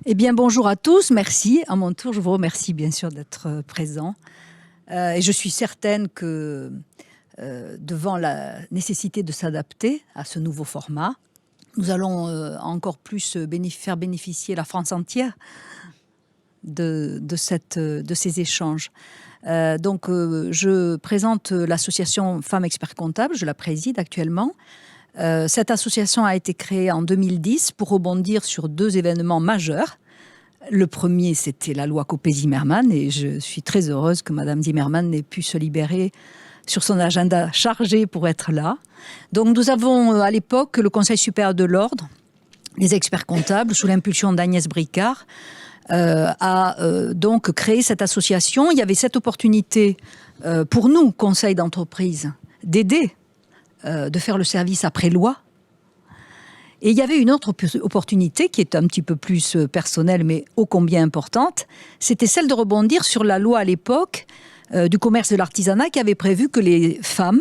Eh bien, bonjour à tous, merci. À mon tour, je vous remercie bien sûr d'être présent. Et je suis certaine que devant la nécessité de s'adapter à ce nouveau format, nous allons encore plus faire bénéficier la France entière de ces échanges. Je présente l'association Femmes Experts Comptables, je la préside actuellement. Cette association a été créée en 2010 pour rebondir sur deux événements majeurs. Le premier, c'était la loi Copé-Zimmermann, et je suis très heureuse que Madame Zimmermann ait pu se libérer sur son agenda chargé pour être là. Donc nous avons à l'époque le Conseil supérieur de l'ordre, les experts comptables, sous l'impulsion d'Agnès Bricard, a donc créé cette association. Il y avait cette opportunité pour nous, conseil d'entreprise, d'aider, de faire le service après loi. Et il y avait une autre opportunité qui est un petit peu plus personnelle, mais ô combien importante. C'était celle de rebondir sur la loi à l'époque du commerce et de l'artisanat qui avait prévu que les femmes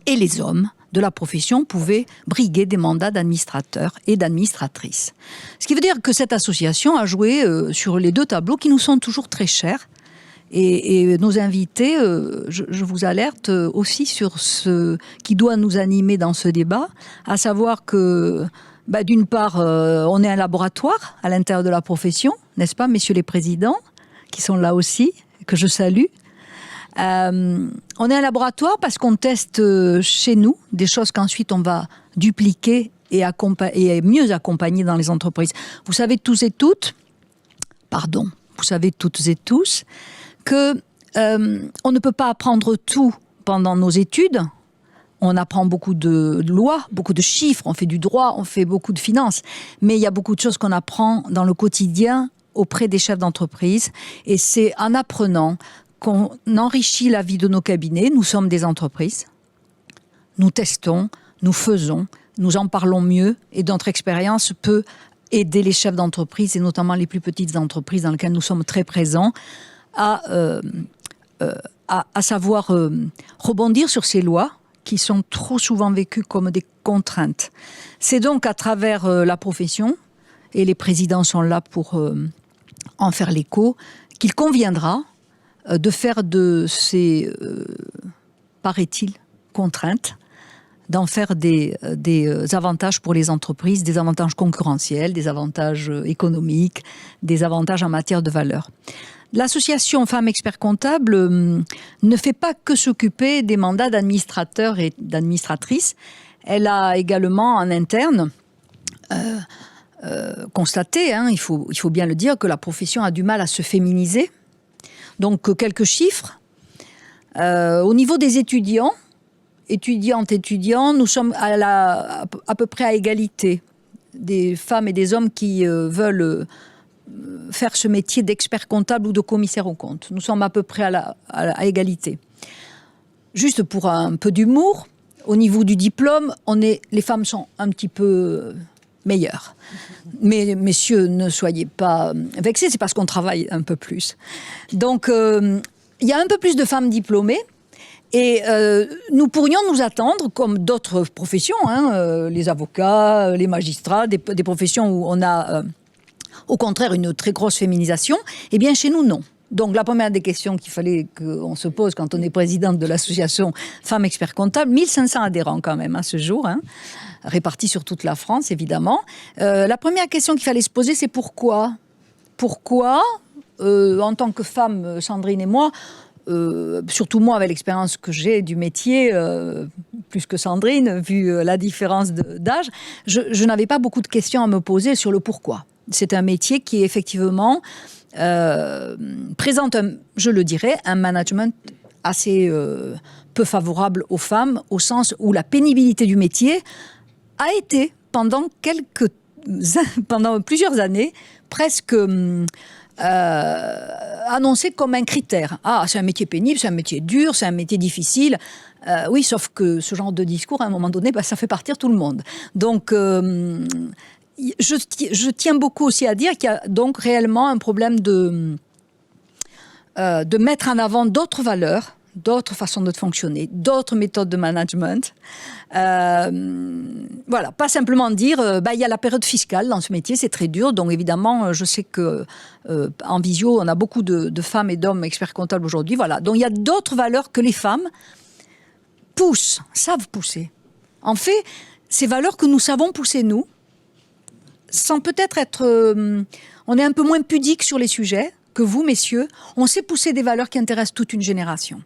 et les hommes de la profession pouvaient briguer des mandats d'administrateurs et d'administratrices. Ce qui veut dire que cette association a joué sur les deux tableaux qui nous sont toujours très chers. Et nos invités, je vous alerte aussi sur ce qui doit nous animer dans ce débat, à savoir que, d'une part, on est un laboratoire à l'intérieur de la profession, n'est-ce pas, messieurs les présidents, qui sont là aussi, que je salue. On est un laboratoire parce qu'on teste chez nous des choses qu'ensuite on va dupliquer et mieux accompagner dans les entreprises. Vous savez tous et toutes, vous savez toutes et tous, que on ne peut pas apprendre tout pendant nos études. On apprend beaucoup de lois, beaucoup de chiffres, on fait du droit, on fait beaucoup de finances. Mais il y a beaucoup de choses qu'on apprend dans le quotidien auprès des chefs d'entreprise. Et c'est en apprenant qu'on enrichit la vie de nos cabinets. Nous sommes des entreprises. Nous testons, nous faisons, nous en parlons mieux. Et notre expérience peut aider les chefs d'entreprise, et notamment les plus petites entreprises dans lesquelles nous sommes très présents, à savoir rebondir sur ces lois qui sont trop souvent vécues comme des contraintes. C'est donc à travers la profession, et les présidents sont là pour en faire l'écho, qu'il conviendra de faire de ces, paraît-il, contraintes, d'en faire des avantages pour les entreprises, des avantages concurrentiels, des avantages économiques, des avantages en matière de valeur. L'association Femmes Experts Comptables ne fait pas que s'occuper des mandats d'administrateurs et d'administratrices. Elle a également en interne constaté, il faut bien le dire, que la profession a du mal à se féminiser. Donc quelques chiffres. Au niveau des étudiantes, étudiants, nous sommes à peu près à égalité des femmes et des hommes qui veulent faire ce métier d'expert comptable ou de commissaire aux comptes. Nous sommes à peu près à égalité. Juste pour un peu d'humour, au niveau du diplôme, les femmes sont un petit peu meilleures. Mais messieurs, ne soyez pas vexés, c'est parce qu'on travaille un peu plus. Donc, il y a un peu plus de femmes diplômées. Et nous pourrions nous attendre, comme d'autres professions, les avocats, les magistrats, des professions où on a au contraire une très grosse féminisation, eh bien chez nous non. Donc la première des questions qu'il fallait qu'on se pose quand on est présidente de l'association Femmes Experts Comptables, 1500 adhérents quand même à ce jour, répartis sur toute la France évidemment. La première question qu'il fallait se poser, c'est pourquoi ? Pourquoi, en tant que femme, Sandrine et moi, surtout moi avec l'expérience que j'ai du métier, plus que Sandrine, vu la différence d'âge, je n'avais pas beaucoup de questions à me poser sur le pourquoi. C'est un métier qui effectivement présente, je le dirais, un management assez peu favorable aux femmes, au sens où la pénibilité du métier a été pendant plusieurs années presque annoncé comme un critère. Ah, c'est un métier pénible, c'est un métier dur, c'est un métier difficile. Oui, sauf que ce genre de discours, à un moment donné, ça fait partir tout le monde. Donc, je tiens beaucoup aussi à dire qu'il y a donc réellement un problème de mettre en avant d'autres valeurs d'autres façons de fonctionner, d'autres méthodes de management. Voilà, pas simplement dire, il y a la période fiscale dans ce métier, c'est très dur. Donc évidemment, je sais que en visio, on a beaucoup de femmes et d'hommes experts comptables aujourd'hui. Voilà, donc il y a d'autres valeurs que les femmes savent pousser. En fait, ces valeurs que nous savons pousser, nous, sans peut-être être... on est un peu moins pudique sur les sujets que vous, messieurs. On sait pousser des valeurs qui intéressent toute une génération.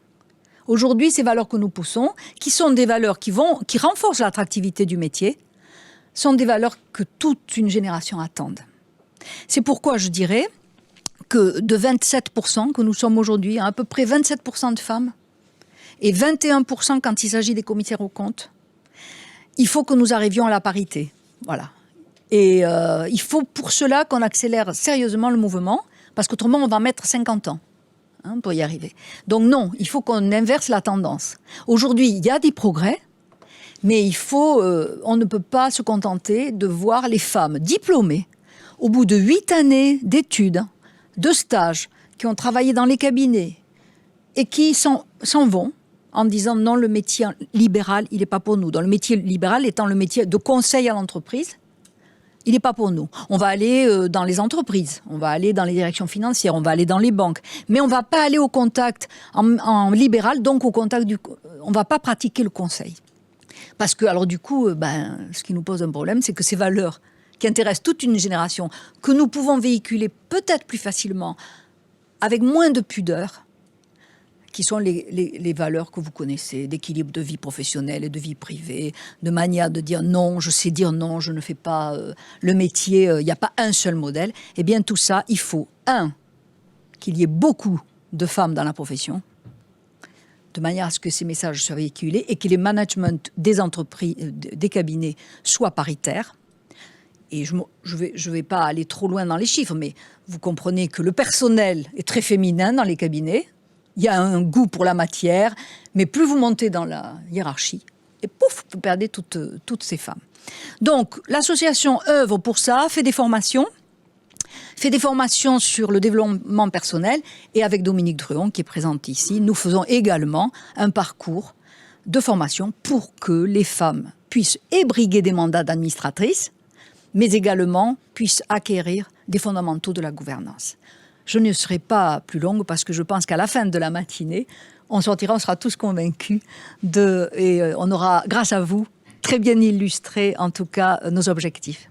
Aujourd'hui, ces valeurs que nous poussons, qui sont des valeurs qui renforcent l'attractivité du métier, sont des valeurs que toute une génération attend. C'est pourquoi je dirais que de 27% que nous sommes aujourd'hui, à peu près 27% de femmes, et 21% quand il s'agit des commissaires aux comptes, il faut que nous arrivions à la parité. Voilà. Et il faut pour cela qu'on accélère sérieusement le mouvement, parce qu'autrement on va mettre 50 ans pour y arriver. Donc non, il faut qu'on inverse la tendance. Aujourd'hui, il y a des progrès, mais on ne peut pas se contenter de voir les femmes diplômées, au bout de 8 années d'études, de stages, qui ont travaillé dans les cabinets, et qui s'en vont, en disant non, le métier libéral, il n'est pas pour nous. Dans le métier libéral étant le métier de conseil à l'entreprise, il n'est pas pour nous. On va aller dans les entreprises, on va aller dans les directions financières, on va aller dans les banques, mais on ne va pas aller au contact en libéral, donc au contact on ne va pas pratiquer le conseil. Parce que, alors du coup, ce qui nous pose un problème, c'est que ces valeurs qui intéressent toute une génération, que nous pouvons véhiculer peut-être plus facilement, avec moins de pudeur, qui sont les valeurs que vous connaissez, d'équilibre de vie professionnelle et de vie privée, de manière de dire non, je sais dire non, je ne fais pas le métier, il n'y a pas un seul modèle. Eh bien tout ça, il faut, qu'il y ait beaucoup de femmes dans la profession, de manière à ce que ces messages soient véhiculés et que les managements des entreprises, des cabinets soient paritaires. Et je vais pas aller trop loin dans les chiffres, mais vous comprenez que le personnel est très féminin dans les cabinets. Il y a un goût pour la matière, mais plus vous montez dans la hiérarchie, et pouf, vous perdez toutes ces femmes. Donc, l'association œuvre pour ça, fait des formations sur le développement personnel, et avec Dominique Druon, qui est présente ici, nous faisons également un parcours de formation pour que les femmes puissent ébriguer des mandats d'administratrices, mais également puissent acquérir des fondamentaux de la gouvernance. Je ne serai pas plus longue parce que je pense qu'à la fin de la matinée, on sera tous convaincus et on aura, grâce à vous, très bien illustré en tout cas nos objectifs.